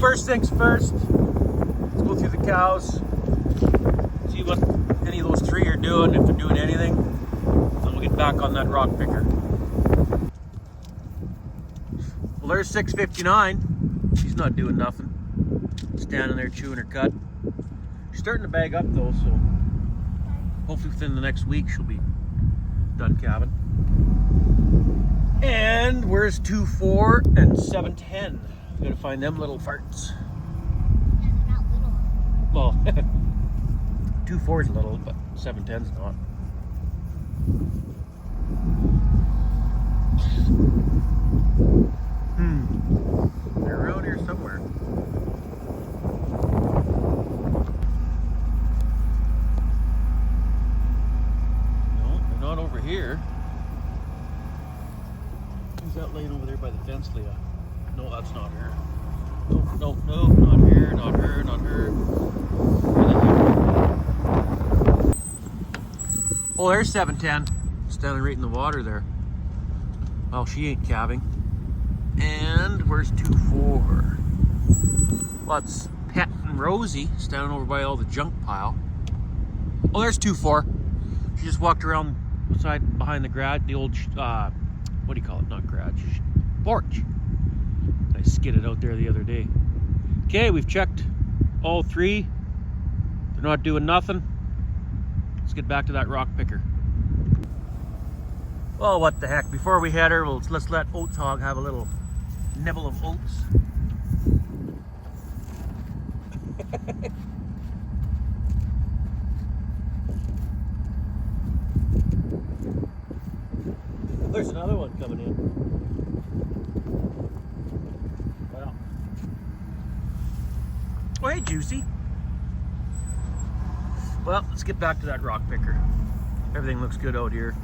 first things first, let's go through the cows, see what any of those three are doing, if they're doing anything. Then we'll get back on that rock picker. Well, there's 659. She's not doing nothing. Standing there chewing her cud. She's starting to bag up though, so hopefully within the next week she'll be done calving. And where's 2-4 and 7-10? We gotta find them little farts. Yeah, they're not little. Well, 2-4's little, but 7-10's not. They're around here somewhere. No, they're not over here. Who's that laying over there by the fence, Leah? No, that's not her. No, not her, not her, not her. Oh, there's 710. Standing right in the water there. Well, she ain't calving. And where's 2-4? Well, it's Pet and Rosie standing over by all the junk pile. Oh, there's 2-4. She just walked around outside behind the garage, the old, what do you call it? Not garage, porch. I skidded out there the other day. Okay, we've checked all three. They're not doing nothing. Let's get back to that rock picker. Well, what the heck. Before we head her, let's let Oats Hog have a little nibble of oats. There's another one coming in. Well. Oh, hey, Juicy. Well, let's get back to that rock picker. Everything looks good out here.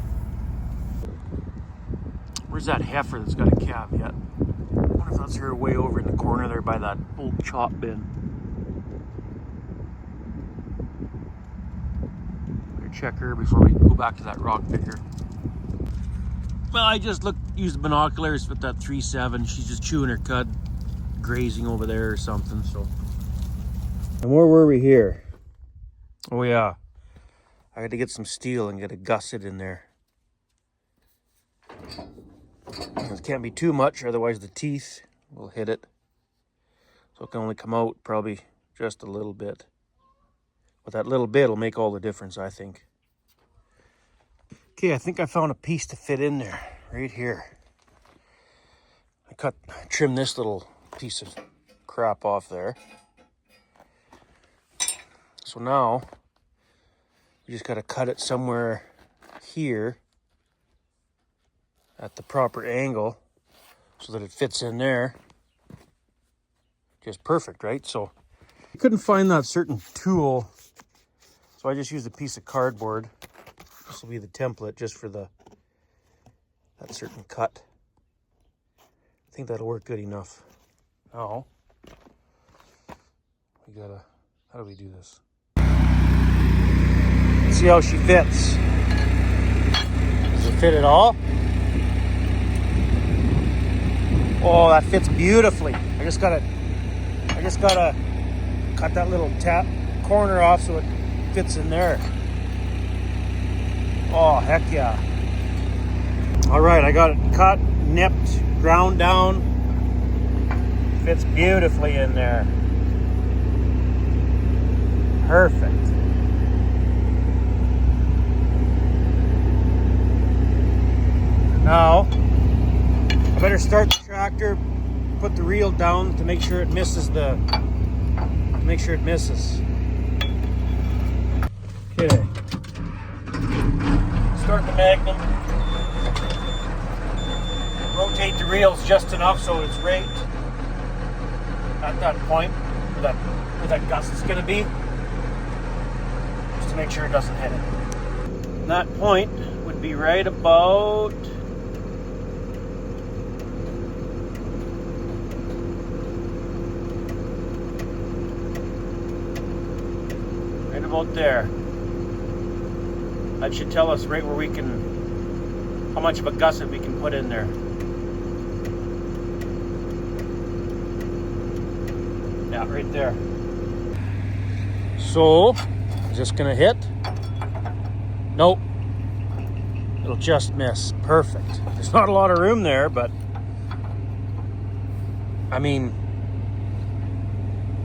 Where's that heifer that's got a calf yet? I wonder if that's her way over in the corner there by that old chop bin. Better check her before we go back to that rock picker. Well, I just used the binoculars with that 3.7. She's just chewing her cud, grazing over there or something. So. And where were we here? Oh yeah, I had to get some steel and get a gusset in there. It can't be too much, otherwise the teeth will hit it. So it can only come out probably just a little bit. But that little bit will make all the difference, I think. Okay, I think I found a piece to fit in there, right here. I trimmed this little piece of crap off there. So now, you just gotta cut it somewhere here at the proper angle so that it fits in there. Just perfect, right? So I couldn't find that certain tool, so I just used a piece of cardboard. This will be the template just for that certain cut. I think that'll work good enough. Now, how do we do this? See how she fits. Does it fit at all? Oh, that fits beautifully. I just gotta cut that little corner off so it fits in there. Oh, heck yeah. All right, I got it cut, nipped, ground down. Fits beautifully in there. Perfect. Now, I better start the tractor, put the reel down to make sure it misses Okay. Start the Magnum. Rotate the reels just enough so it's right at that point where that gust is going to be. Just to make sure it doesn't hit it. And that point would be right about there. That should tell us right where we can, how much of a gusset we can put in there. Yeah, right there. So, is this gonna hit? Nope. It'll just miss. Perfect. There's not a lot of room there, but I mean,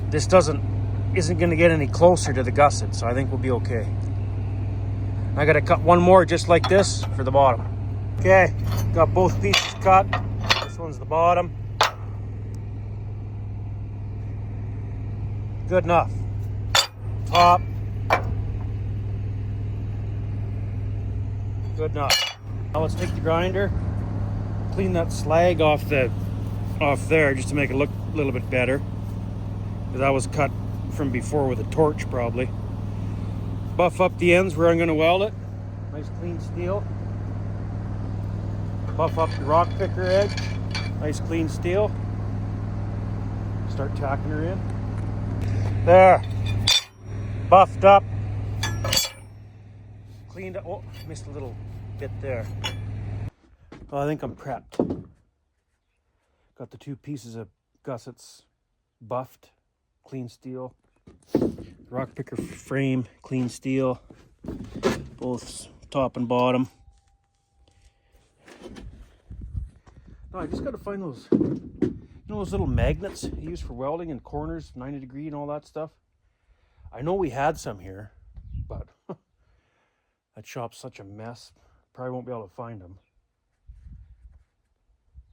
this isn't gonna get any closer to the gusset, so I think we'll be okay. I gotta cut one more just like this for the bottom. Okay, got both pieces cut. This one's the bottom. Good enough. Top. Good enough. Now let's take the grinder, clean that slag off there just to make it look a little bit better. That was cut from before with a torch probably. Buff up the ends where I'm going to weld it. Nice clean steel. Buff up the rock picker edge. Nice clean steel. Start tacking her in. There. Buffed up. Cleaned up. Oh, missed a little bit there. Well, I think I'm prepped. Got the two pieces of gussets buffed. Clean steel. Rock picker frame, clean steel. Both top and bottom. No, I just got to find those, those little magnets you use for welding in corners, 90 degree and all that stuff. I know we had some here, but that shop's such a mess. Probably won't be able to find them.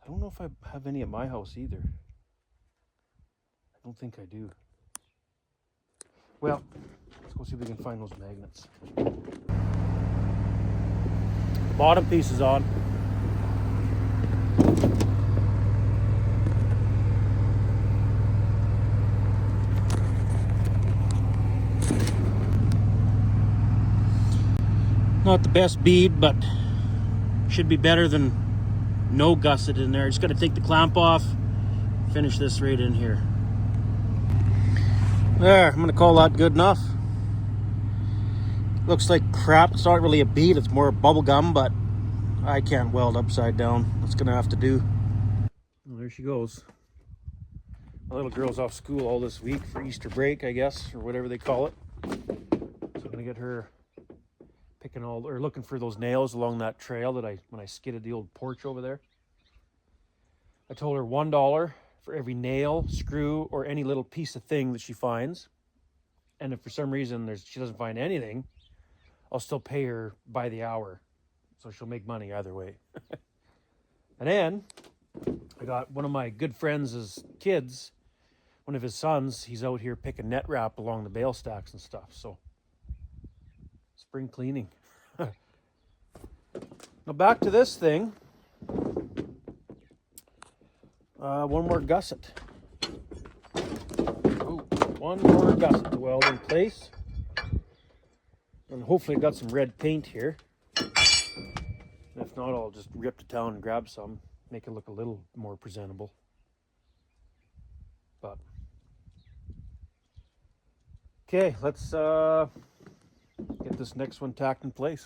I don't know if I have any at my house either. I don't think I do. Well, let's go see if we can find those magnets. Bottom piece is on. Not the best bead, but should be better than no gusset in there. Just got to take the clamp off, finish this right in here. There, I'm gonna call that good enough. Looks like crap. It's not really a bead, it's more bubble gum, but I can't weld upside down. That's gonna have to do. Well, there she goes. My little girl's off school all this week for Easter break, I guess, or whatever they call it. So I'm gonna get her picking or looking for those nails along that trail that when I skidded the old porch over there. I told her $1 for every nail, screw, or any little piece of thing that she finds. And if for some reason she doesn't find anything, I'll still pay her by the hour. So she'll make money either way. And then I got one of my good friends' kids, one of his sons, he's out here picking net wrap along the bale stacks and stuff. So spring cleaning. Now back to this thing. One more gusset. Ooh, one more gusset to weld in place. And hopefully got some red paint here. If not, I'll just rip to town and grab some. Make it look a little more presentable. But okay, let's get this next one tacked in place.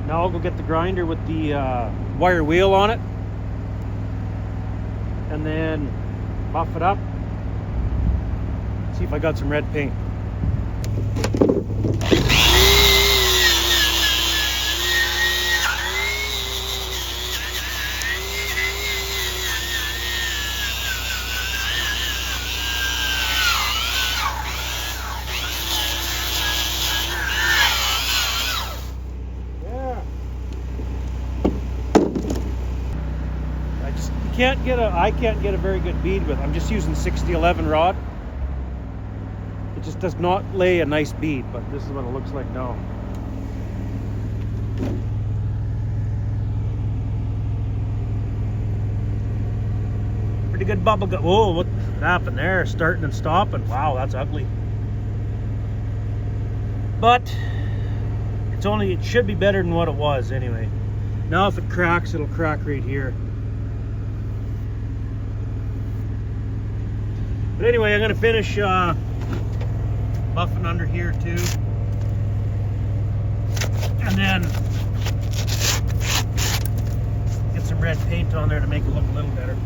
Now I'll go get the grinder with the wire wheel on it, and then buff it up. See if I got some red paint. I can't get a very good bead with. I'm just using 60-11 rod. It just does not lay a nice bead, but this is what it looks like now. Pretty good bubble gum. Whoa, what happened there? Starting and stopping. Wow, that's ugly. But it should be better than what it was anyway. Now if it cracks, it'll crack right here. But anyway, I'm going to finish buffing under here too. And then get some red paint on there to make it look a little better.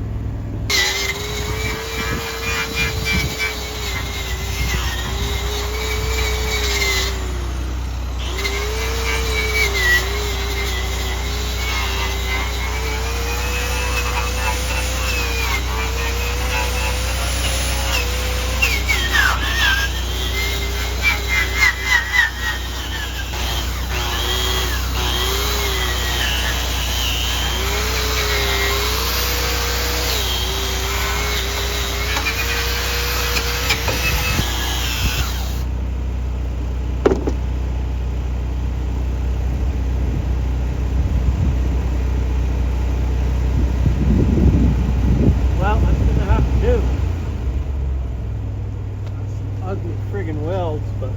Ugly friggin' welds, but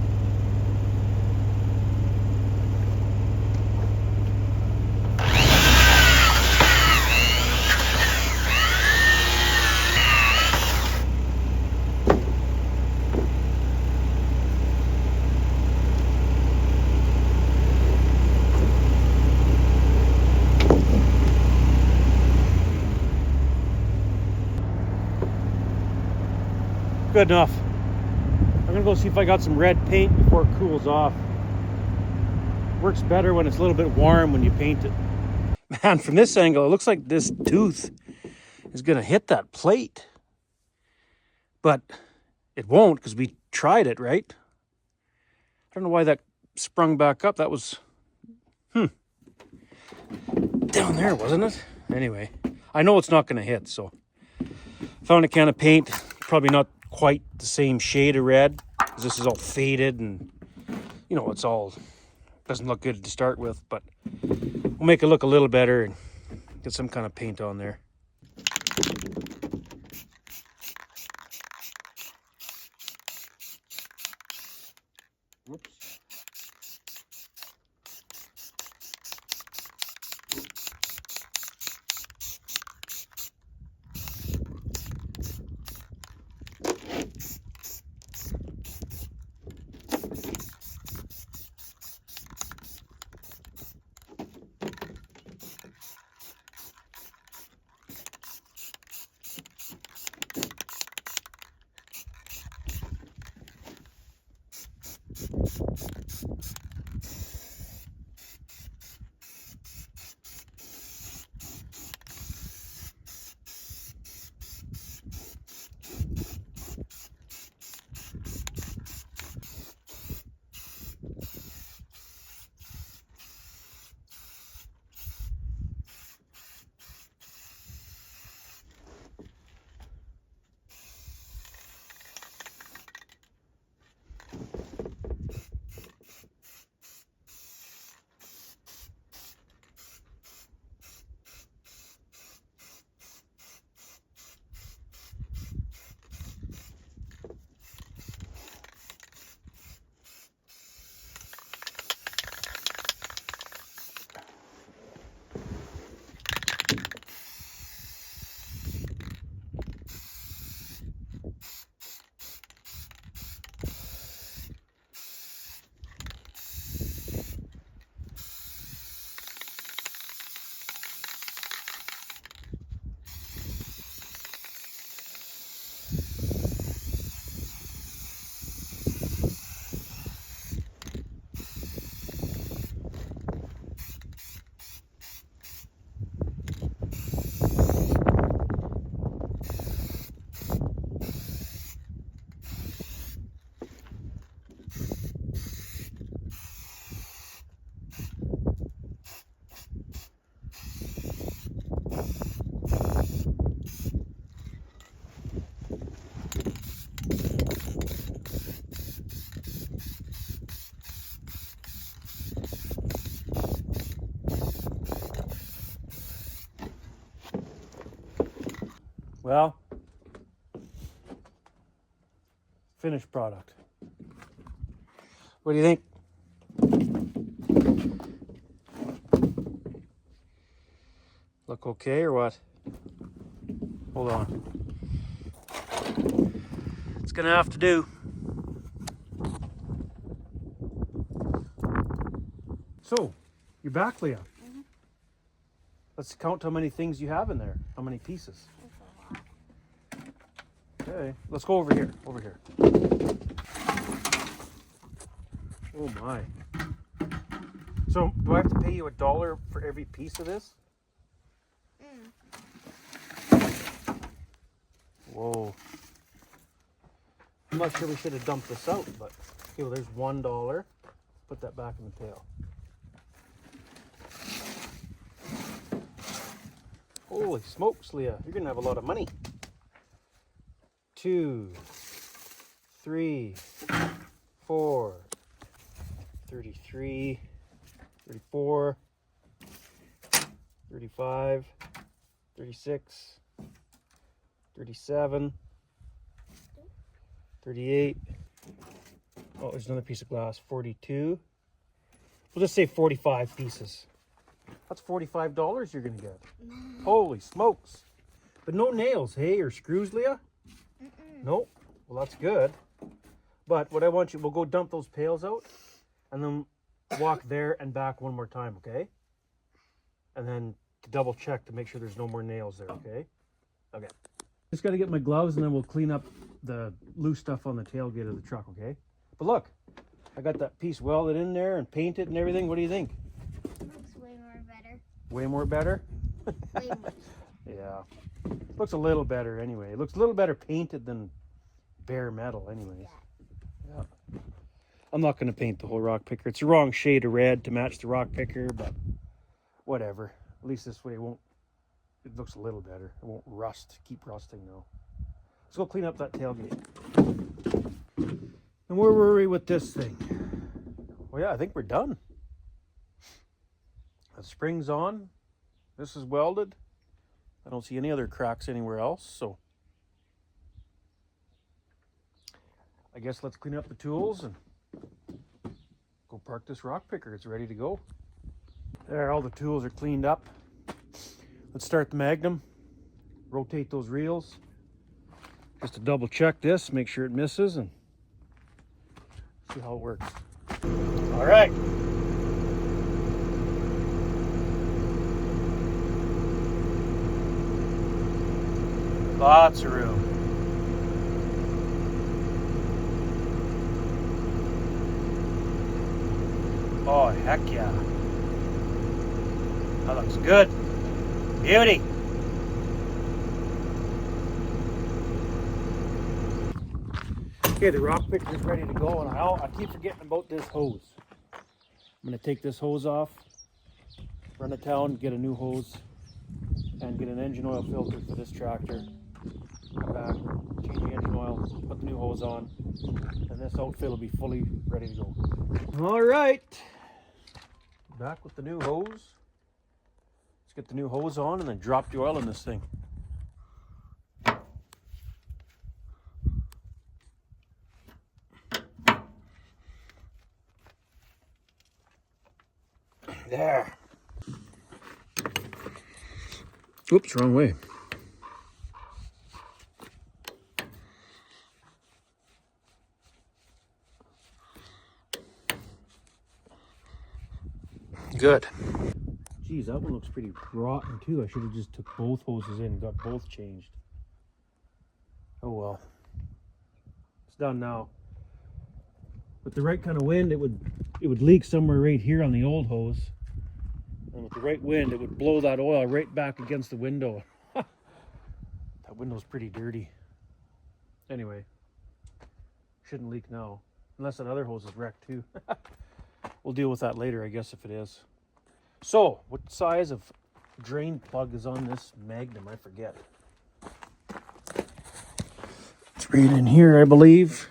good enough. I'm gonna go see if I got some red paint before it cools off. Works better when it's a little bit warm when you paint it. Man, from this angle, it looks like this tooth is gonna hit that plate. But it won't because we tried it, right? I don't know why that sprung back up. That was, down there, wasn't it? Anyway, I know it's not gonna hit, so. Found a can of paint, probably not quite the same shade of red, because this is all faded and, you know, it's all, doesn't look good to start with, but we'll make it look a little better and get some kind of paint on there. Whoops. Well, finished product. What do you think? Look okay or what? Hold on. It's gonna have to do. So, you're back, Leah. Mm-hmm. Let's count how many things you have in there. How many pieces? That's a lot. Okay, let's go over here. Over here. Oh my. So, do I have to pay you $1 for every piece of this? Whoa. I'm not sure we should have dumped this out, but okay, well, there's $1. Put that back in the pail. Holy smokes, Leah, you're gonna have a lot of money. 2, 3, 4, 33, 34, 35, 36, 37, 38. Oh, there's another piece of glass. 42. We'll just say 45 pieces. That's $45 you're gonna get. Holy smokes. But no nails, hey, or screws, Leah? Nope. Well, that's good. But what I want you, we'll go dump those pails out and then walk there and back one more time, okay? And then to double check to make sure there's no more nails there, okay? Okay. Just got to get my gloves and then we'll clean up the loose stuff on the tailgate of the truck, okay? But look, I got that piece welded in there and painted and everything. What do you think? Looks way more better. Way more better? Way more. Yeah. Looks a little better anyway. It looks a little better painted than bare metal anyways. Yeah. I'm not going to paint the whole rock picker. It's the wrong shade of red to match the rock picker, but whatever. At least this way it looks a little better. It won't rust, keep rusting though. Let's go clean up that tailgate. And where were we with this thing? Well, yeah, I think we're done. The spring's on. This is welded. I don't see any other cracks anywhere else, so I guess let's clean up the tools and go park this rock picker. It's ready to go. There, all the tools are cleaned up. Let's start the Magnum. Rotate those reels. Just to double check this, make sure it misses, and see how it works. All right. Lots of room. Oh, heck yeah. That looks good. Beauty. Okay, the rock picker is ready to go, and I keep forgetting about this hose. I'm going to take this hose off, run to town, get a new hose, and get an engine oil filter for this tractor. Come back, change the engine oil, put the new hose on, and this outfit will be fully ready to go. All right, back with the new hose. Let's get the new hose on and then drop the oil in this thing. There. Oops, wrong way. Good. Geez, that one looks pretty rotten too. I should have just took both hoses in and got both changed. Oh well. It's done now. With the right kind of wind, it would leak somewhere right here on the old hose. And with the right wind, it would blow that oil right back against the window. That window's pretty dirty. Anyway, shouldn't leak now. Unless that other hose is wrecked too. We'll deal with that later, I guess, if it is. So, what size of drain plug is on this Magnum? I forget. It's right in here, I believe.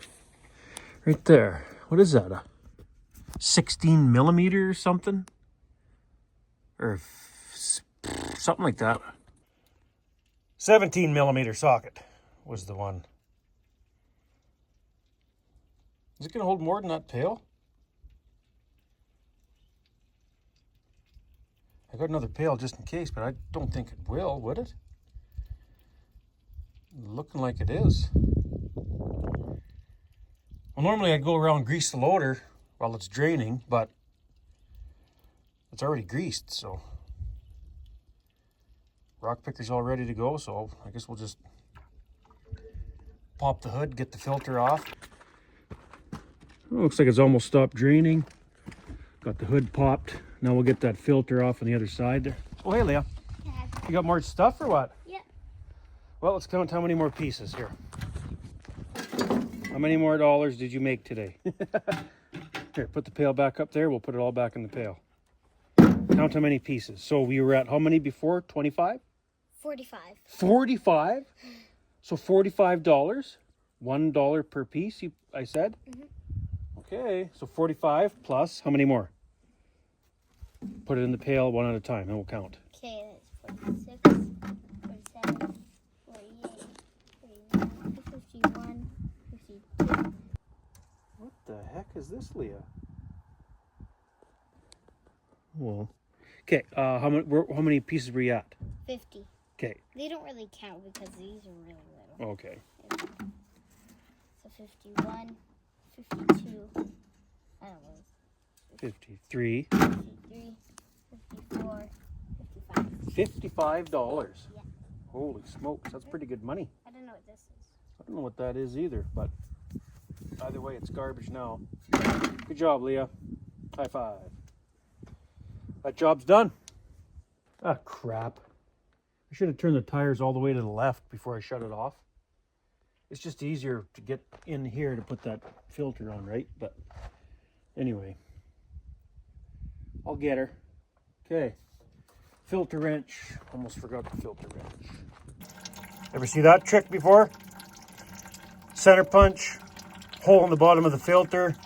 Right there. What is that? A 16 millimeter or something? Or something like that. 17mm socket was the one. Is it going to hold more than that pail? I got another pail just in case, but I don't think it will, would it? Looking like it is. Well, normally I'd go around and grease the loader while it's draining, but it's already greased, so rock picker's all ready to go, so I guess we'll just pop the hood, get the filter off. Oh, looks like it's almost stopped draining. Got the hood popped. Now we'll get that filter off on the other side there. Oh, hey, Leah. You got more stuff or what? Yeah. Well, let's count how many more pieces here. How many more dollars did you make today? Here, put the pail back up there. We'll put it all back in the pail. Count how many pieces. So we were at how many before? 25? 45. 45? So $45? $1 per piece, I said? Mm-hmm. Okay, so 45 plus how many more? Put it in the pail one at a time and we'll count. Okay, that's 46, 47, 48, 49, 51, 52. What the heck is this, Leah? Well, okay, how many pieces were you at? 50. Okay. They don't really count because these are really little. Okay. So 51, 52, I don't know. 53. 53, 54, 55. $55. Yeah. Holy smokes, that's pretty good money. I don't know what this is. I don't know what that is either, but either way, it's garbage now. Good job, Leah. High five. That job's done. Ah, crap. I should have turned the tires all the way to the left before I shut it off. It's just easier to get in here to put that filter on, right? But anyway, I'll get her. Okay. Filter wrench. Almost forgot the filter wrench. Ever see that trick before? Center punch, hole in the bottom of the filter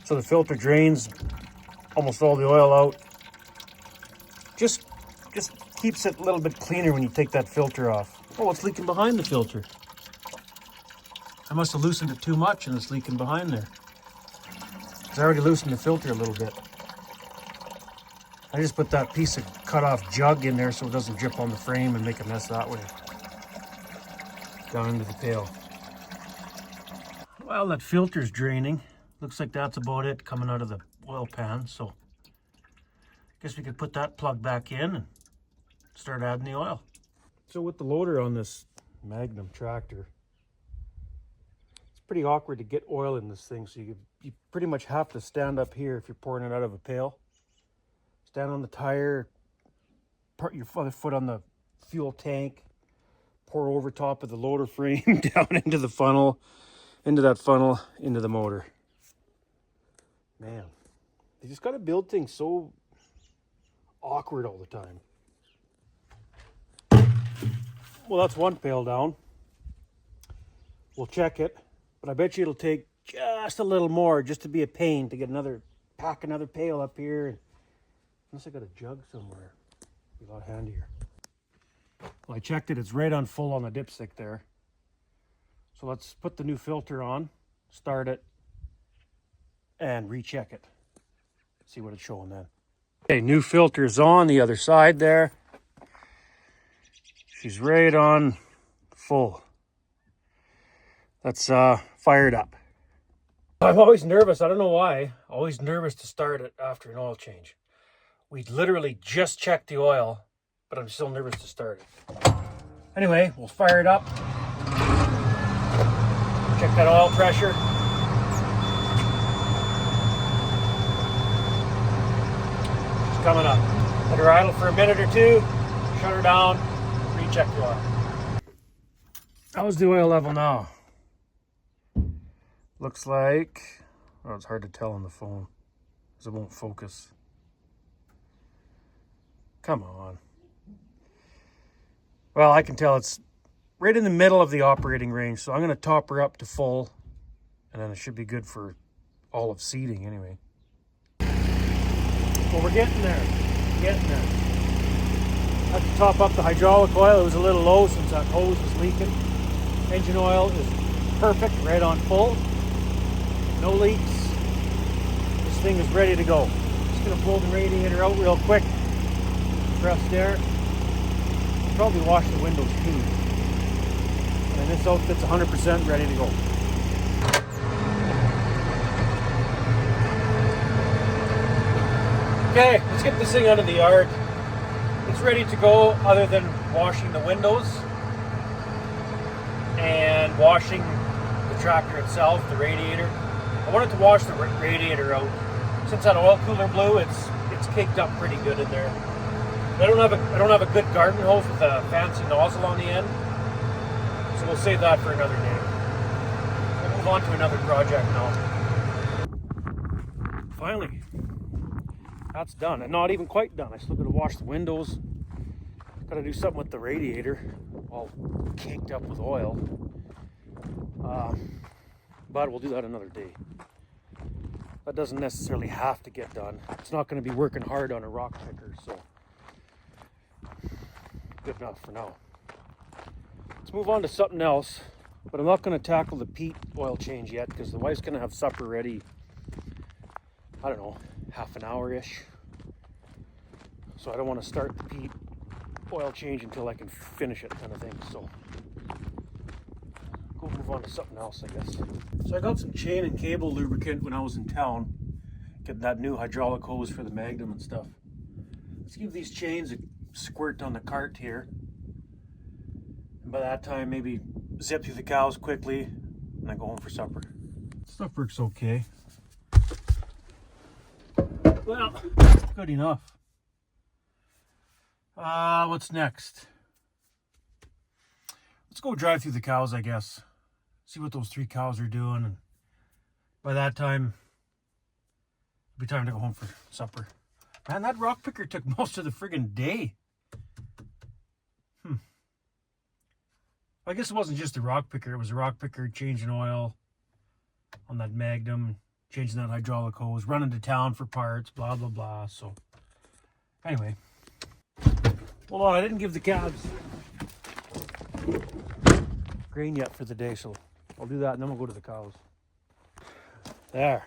so the filter drains almost all the oil out. Just keeps it a little bit cleaner when you take that filter off. Oh, it's leaking behind the filter. I must have loosened it too much and it's leaking behind there. I already loosened the filter a little bit. I just put that piece of cut off jug in there so it doesn't drip on the frame and make a mess that way. Down into the pail. Well, that filter's draining. Looks like that's about it coming out of the oil pan, so guess we could put that plug back in and start adding the oil. So with the loader on this Magnum tractor, it's pretty awkward to get oil in this thing, so you pretty much have to stand up here if you're pouring it out of a pail. Stand on the tire, put your other foot on the fuel tank, pour over top of the loader frame, down into the funnel, into that funnel, into the motor. Man, they just got to build things so awkward all the time. Well, that's one pail down. We'll check it, but I bet you it'll take just a little more just to be a pain to get pack another pail up here. Unless I got a jug somewhere, it'd be a lot handier. Well, I checked it, it's right on full on the dipstick there. So let's put the new filter on, start it, and recheck it. See what it's showing then. Okay, new filter's on the other side there. She's right on full. Let's fire it up. I'm always nervous, I don't know why. Always nervous to start it after an oil change. We literally just checked the oil, but I'm still nervous to start it. Anyway, we'll fire it up. Check that oil pressure. She's coming up. Let her idle for a minute or two, shut her down, recheck the oil. How's the oil level now? Looks like, oh, it's hard to tell on the phone because it won't focus. Come on. Well, I can tell it's right in the middle of the operating range, so I'm going to top her up to full, and then it should be good for all of seating anyway. Well, we're getting there. Getting there. Had to top up the hydraulic oil. It was a little low since that hose was leaking. Engine oil is perfect, right on full. No leaks. This thing is ready to go. Just gonna pull the radiator out real quick. Press there. Probably wash the windows too. And this outfit's 100% ready to go. Okay, let's get this thing out of the yard. It's ready to go other than washing the windows and washing the tractor itself, the radiator. I wanted to wash the radiator out. Since that oil cooler blew, it's caked up pretty good in there. I don't have a good garden hose with a fancy nozzle on the end, so we'll save that for another day. We'll move on to another project now. Finally, that's done, and not even quite done. I still got to wash the windows. Got to do something with the radiator, all caked up with oil. But we'll do that another day. That doesn't necessarily have to get done. It's not going to be working hard on a rock picker, so good enough for now. Let's move on to something else, but I'm not going to tackle the peat oil change yet because the wife's going to have supper ready, I don't know, half an hour-ish. So I don't want to start the peat oil change until I can finish it, kind of thing. So go move on to something else, I guess. So I got some chain and cable lubricant when I was in town, getting that new hydraulic hose for the Magnum and stuff. Let's give these chains a squirt on the cart here. And by that time, maybe zip through the cows quickly and then go home for supper. Stuff works okay. Well, good enough. What's next? Let's go drive through the cows, I guess. See what those 3 cows are doing. And by that time, it'll be time to go home for supper. Man, that rock picker took most of the friggin' day. I guess it wasn't just the rock picker. It was a rock picker changing oil on that Magnum, changing that hydraulic hose, running to town for parts, blah, blah, blah. So, anyway. Hold on, I didn't give the calves grain yet for the day, so I'll do that and then we'll go to the cows. There.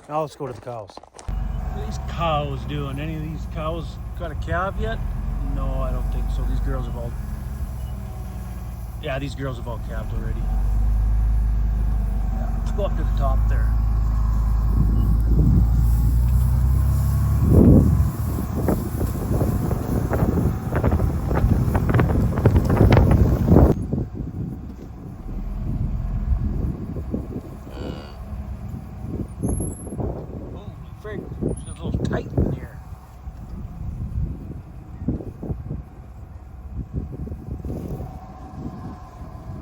Now let's go to the cows. What are these cows doing? Any of these cows got a calf yet? No, I don't think so. These girls have all... Yeah, these girls have all calved already. Yeah, let's go up to the top there.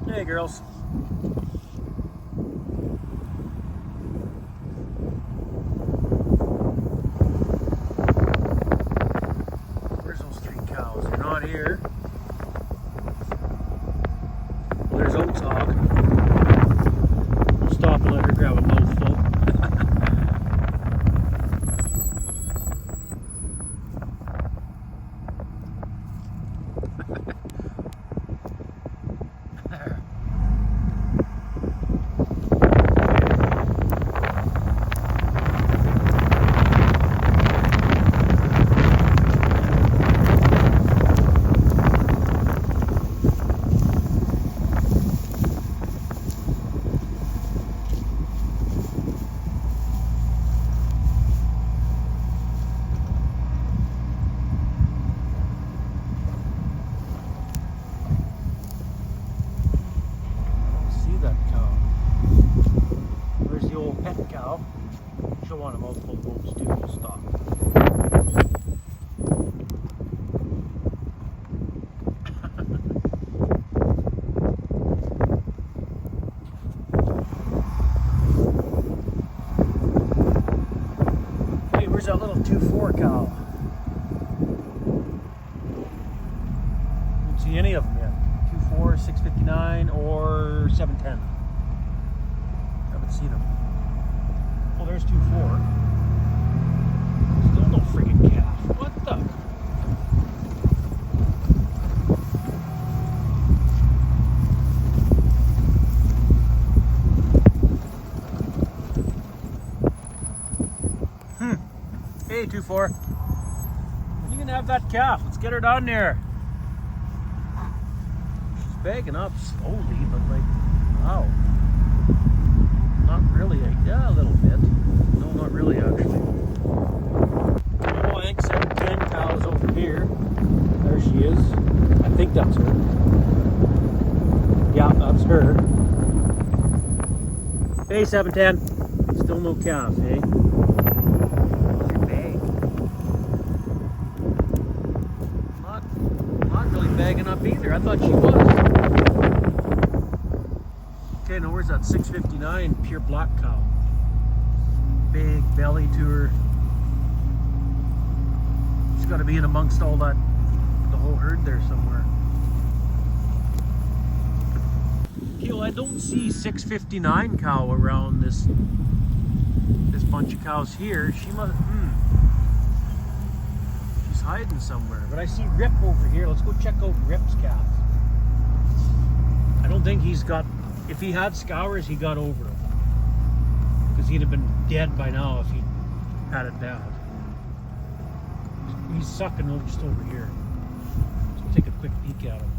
Hey girls. Where's those 3 cows? They're not here. Well, there's Oats Hog. We'll stop and let her grab a mouthful. She'll want a mouthful of oats too. We'll stop. Hey, where's that little 2-4 cow? Don't see any of them yet. 2-4, 659, or 710. Haven't seen them. Well, there's 2-4. Still no friggin' calf. What the? 2-4. You can have that calf. Let's get her down there. She's bagging up slowly, but like, wow. Not really. Yeah, a little bit. No, not really, actually. Oh, I think 710 cows over here. There she is. I think that's her. Yeah, that's her. Hey, 710. Still no calf, hey? What's your bag? Not really bagging up either. I thought she was. Okay, now where's that 659 pure black cow? Big belly to her. She's got to be in amongst all that, the whole herd there somewhere. Okay, well, I don't see 659 cow around this bunch of cows here. She must, she's hiding somewhere. But I see Rip over here. Let's go check out Rip's calf. I don't think he's got, if he had scours, he got over it. Because he'd have been dead by now if he had it bad. He's sucking just over here. Let's take a quick peek at him.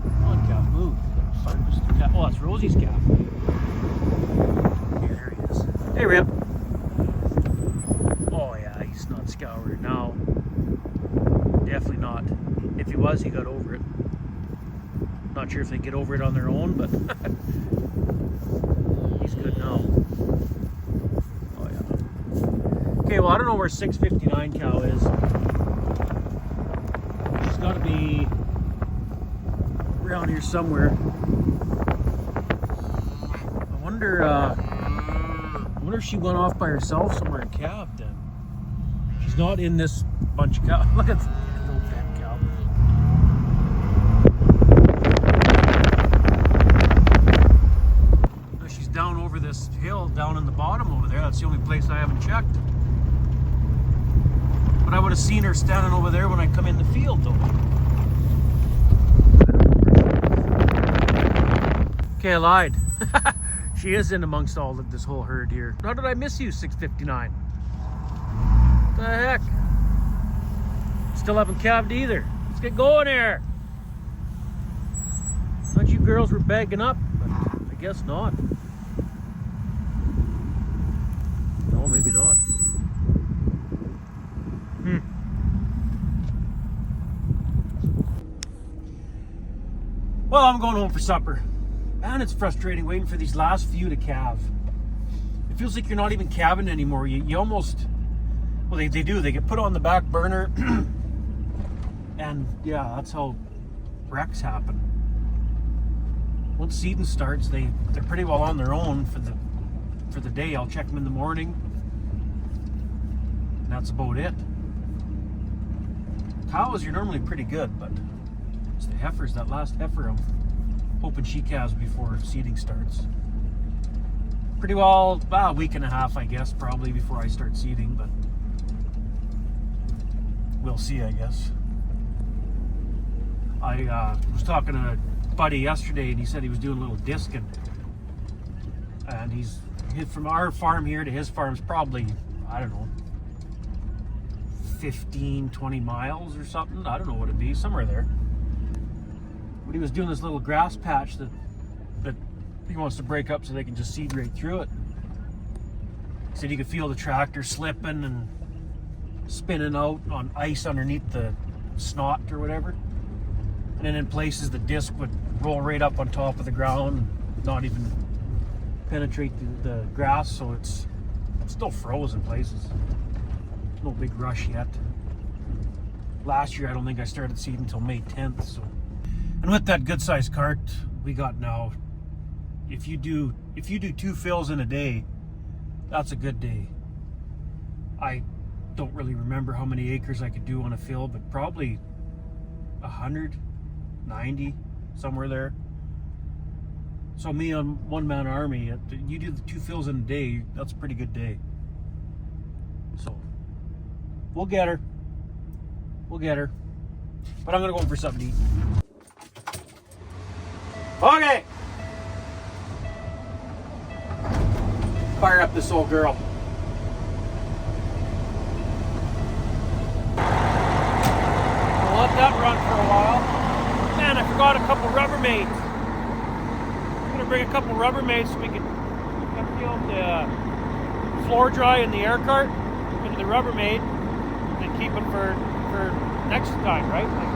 Come on, calf, move. Oh, that's Rosie's calf. Here he is. Hey, Rip. Oh, yeah, he's not scoured now. Definitely not. If he was, he got over it. Not sure if they get over it on their own, but he's good now. Oh, yeah. Okay, well, I don't know where 659 cow is. She's got to be around here somewhere. I wonder if she went off by herself somewhere in calf then. She's not in this bunch of cows. Look at that little fat cow. She's down over this hill down in the bottom over there. That's the only place I haven't checked. But I would have seen her standing over there when I come in the field though. Okay, I lied. She is in amongst all of this whole herd here. How did I miss you, 659? What the heck? Still haven't calved either. Let's get going here. Thought you girls were bagging up, but I guess not. No, maybe not. Well, I'm going home for supper. Man, it's frustrating waiting for these last few to calve. It feels like you're not even calving anymore. You almost, well, they do. They get put on the back burner. And yeah, that's how wrecks happen. Once seeding starts, they're pretty well on their own for the day. I'll check them in the morning. And that's about it. Cows, you're normally pretty good, but it's the heifers, that last heifer, I'm hoping she calves before seeding starts. Pretty well, about a week and a half, I guess, probably before I start seeding, but we'll see, I guess. I was talking to a buddy yesterday, and he said he was doing a little discing. And he's from our farm here to his farm's probably, I don't know, 15, 20 miles or something. I don't know what it'd be, somewhere there. But he was doing this little grass patch that he wants to break up so they can just seed right through it. He said you could feel the tractor slipping and spinning out on ice underneath the snot or whatever. And then in places the disc would roll right up on top of the ground and not even penetrate the grass, so it's still froze in places. No big rush yet. Last year I don't think I started seeding until May 10th, so. And with that good sized cart we got now, if you do 2 fills in a day, that's a good day. I don't really remember how many acres I could do on a fill, but probably 190, somewhere there. So me on one-man army, you do the 2 fills in a day, that's a pretty good day. So we'll get her. We'll get her. But I'm gonna go for something to eat. Okay. fire up this old girl. I'll let that run for a while. Man, I forgot a couple Rubbermaids. I'm gonna bring a couple Rubbermaids so we can empty out the floor dry in the air cart into the Rubbermaid and keep it for next time, right? Like,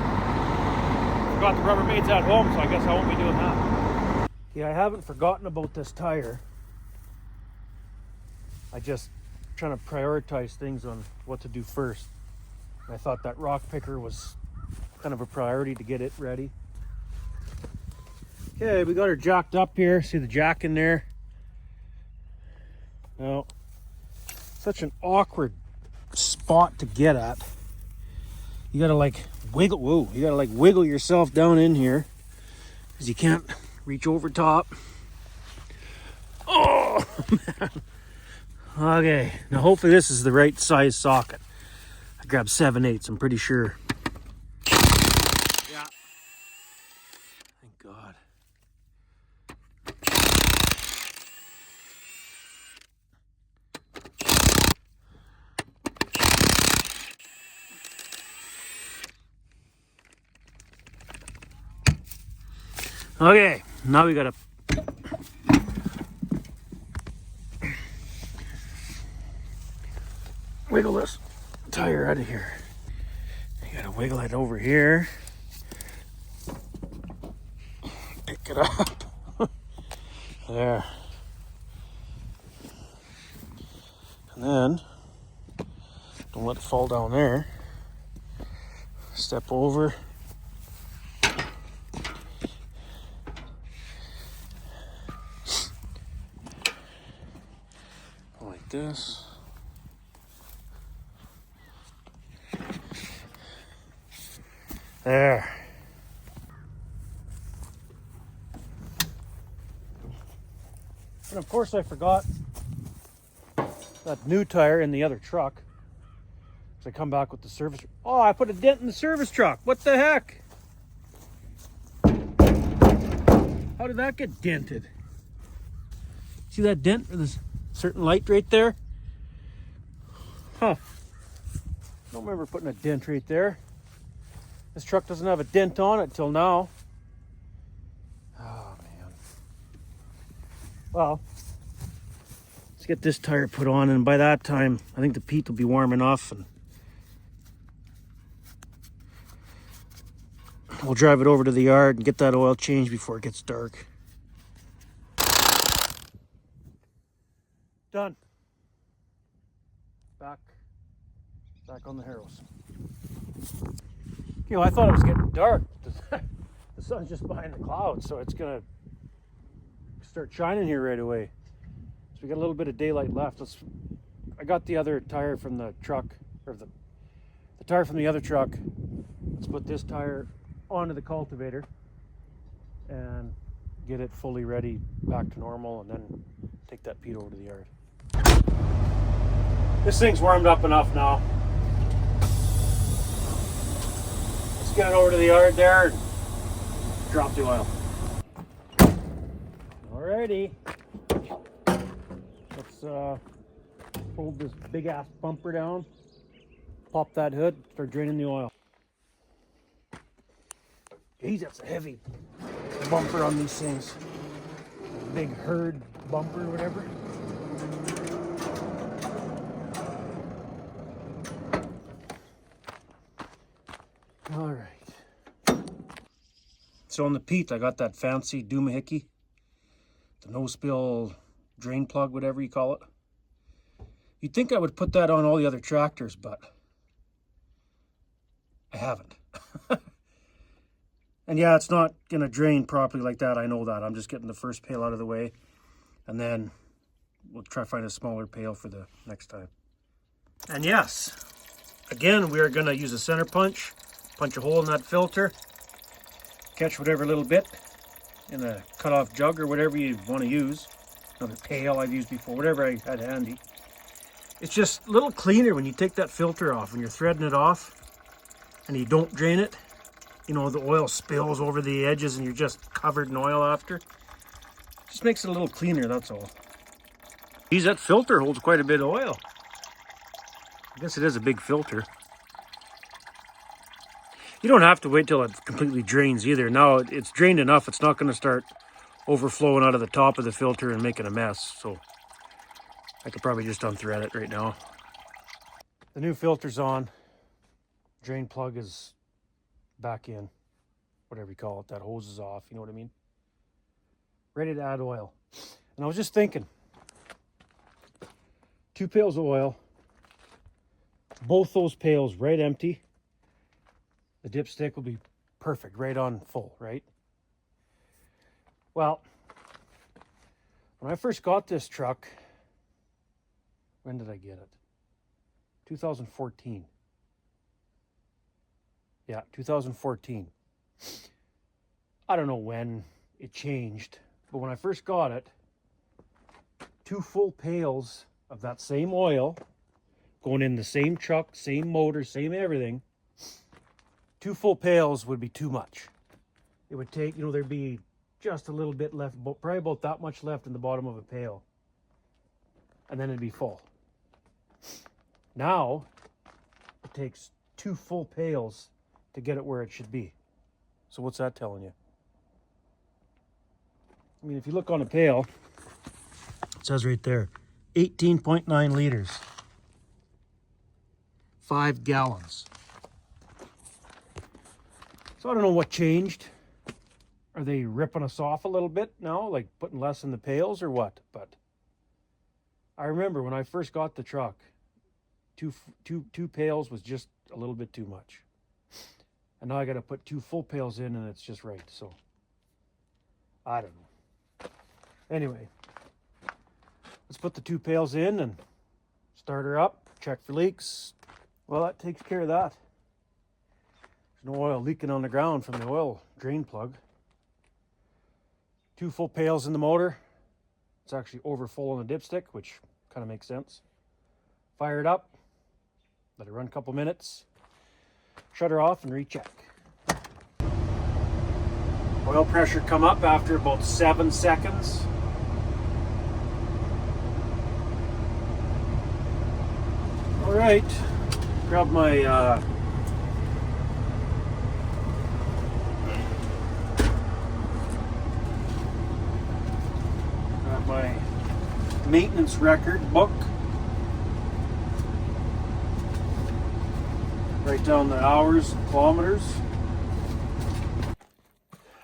forgot the Rubbermaids at home, so I guess I won't be doing that. Yeah, I haven't forgotten about this tire. I just trying to prioritize things on what to do first. I thought that rock picker was kind of a priority to get it ready. Okay, we got her jacked up here. See the jack in there? Now, such an awkward spot to get at. You gotta like wiggle, whoa, you gotta like wiggle yourself down in here because you can't reach over top. Oh, man. Okay, now hopefully this is the right size socket. I grabbed 7/8, I'm pretty sure. Yeah. Thank God. Okay, now we gotta wiggle this tire out of here. You gotta wiggle it over here. Pick it up. There. And then, don't let it fall down there. Step over. Like this. There. And of course I forgot that new tire in the other truck. So I come back with the service. Oh, I put a dent in the service truck. What the heck? How did that get dented? See that dent or this certain light right there? Huh. Don't remember putting a dent right there. This truck doesn't have a dent on it till now. Oh, man. Well, let's get this tire put on, and by that time, I think the peat will be warm enough, and we'll drive it over to the yard and get that oil changed before it gets dark. Done. Back on the harrows. You know, I thought it was getting dark. The sun's just behind the clouds, so it's gonna start shining here right away. So we got a little bit of daylight left. I got the other tire from the truck, or the tire from the other truck. Let's put this tire onto the cultivator and get it fully ready, back to normal, and then take that peat over to the yard. This thing's warmed up enough now. Get it over to the yard there and drop the oil. Alrighty. Let's fold this big ass bumper down, pop that hood, start draining the oil. Geez, that's a heavy bumper on these things. Big herd bumper or whatever. All right. So on the peat, I got that fancy doohickey, the no spill drain plug, whatever you call it. You'd think I would put that on all the other tractors, but I haven't. And yeah, it's not gonna drain properly like that. I know that. I'm just getting the first pail out of the way, and then we'll try to find a smaller pail for the next time. And yes, again, we are gonna use a center punch a hole in that filter, catch whatever little bit in a cut-off jug or whatever you want to use. Another pail I've used before, whatever I had handy. It's just a little cleaner when you take that filter off, when you're threading it off and you don't drain it. You know, the oil spills over the edges and you're just covered in oil after. Just makes it a little cleaner, that's all. Geez, that filter holds quite a bit of oil. I guess it is a big filter. You don't have to wait till it completely drains either. Now it's drained enough, it's not going to start overflowing out of the top of the filter and making a mess. So I could probably just unthread it right now. The new filter's on. Drain plug is back in. Whatever you call it, that hose is off, you know what I mean? Ready to add oil. And I was just thinking, 2 pails of oil, both those pails right empty. The dipstick will be perfect, right on full, right? Well, when I first got this truck, when did I get it? 2014. Yeah, 2014. I don't know when it changed, but when I first got it, 2 full pails of that same oil, going in the same truck, same motor, same everything, 2 full pails would be too much. It would take, there'd be just a little bit left, probably about that much left in the bottom of a pail. And then it'd be full. Now, it takes 2 full pails to get it where it should be. So what's that telling you? I mean, if you look on a pail, it says right there, 18.9 liters. 5 gallons. So I don't know what changed. Are they ripping us off a little bit now, like putting less in the pails or what? But I remember when I first got the truck, two pails was just a little bit too much. And now I got to put 2 full pails in and it's just right. So I don't know. Anyway, let's put the 2 pails in and start her up, check for leaks. Well, that takes care of that. There's no oil leaking on the ground from the oil drain plug. 2 full pails in the motor. It's actually over full on the dipstick, which kind of makes sense. Fire it up, let it run a couple minutes, shut her off and recheck. Oil pressure come up after about 7 seconds. All right, grab my maintenance record book. Write down the hours and kilometers.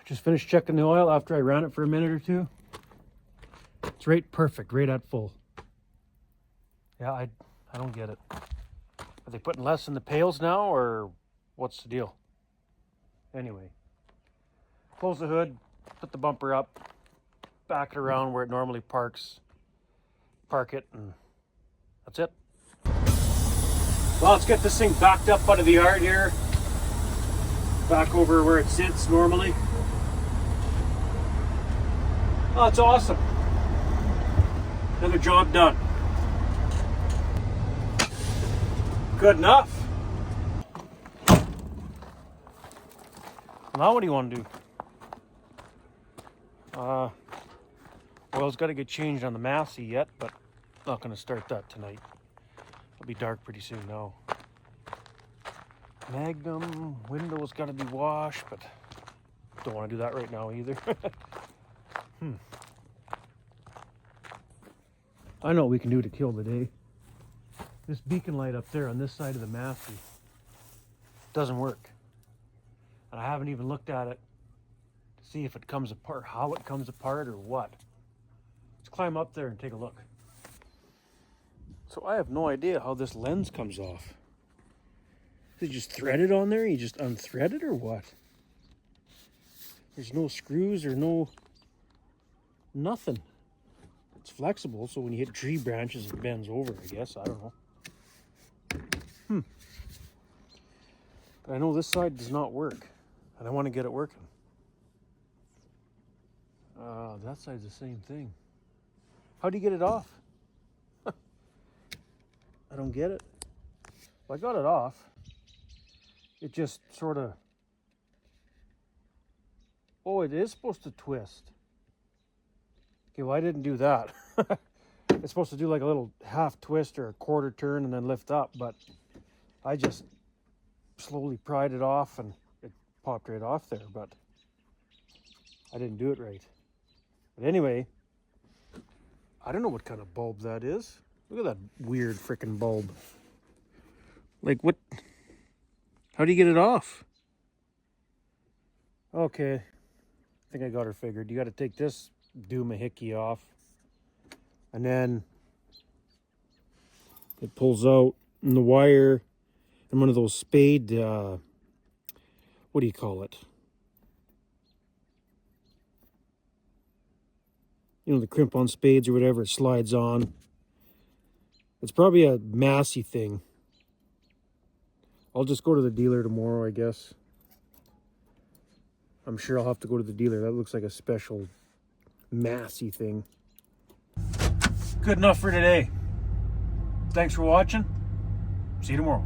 Just finished checking the oil after I ran it for a minute or two. It's right perfect, right at full. Yeah, I don't get it. Are they putting less in the pails now, or what's the deal? Anyway, close the hood, put the bumper up, back it around where it normally parks, park it, and that's it. Well, let's get this thing backed up out of the yard here, back over where it sits normally. Oh, it's awesome. Another job done. Good enough. Now what do you want to do? Oil's got to get changed on the Massey yet, but not going to start that tonight. It'll be dark pretty soon now. Magnum window's got to be washed, but don't want to do that right now either. I know what we can do to kill the day. This beacon light up there on this side of the Massey doesn't work. And I haven't even looked at it to see if it comes apart, how it comes apart or what. Let's climb up there and take a look. So I have no idea how this lens comes off. Is it just threaded on there? You just unthread it or what? There's no screws or nothing. It's flexible, so when you hit tree branches, it bends over, I guess. I don't know. But I know this side does not work, and I want to get it working. That side's the same thing. How do you get it off? I don't get it. Well, I got it off. It just sort of... Oh, it is supposed to twist. Okay, well, I didn't do that. it's supposed to do like a little half twist or a quarter turn and then lift up, but I just slowly pried it off and it popped right off there, but I didn't do it right. But anyway, I don't know what kind of bulb that is. Look at that weird freaking bulb. Like what? How do you get it off? Okay, I think I got her figured. You got to take this doomahickey off, and then it pulls out, and the wire, and one of those spade, what do you call it? You know, the crimp on spades or whatever, it slides on. It's probably a Massey thing. I'll just go to the dealer tomorrow, I guess. I'm sure I'll have to go to the dealer. That looks like a special Massey thing. Good enough for today. Thanks for watching. See you tomorrow.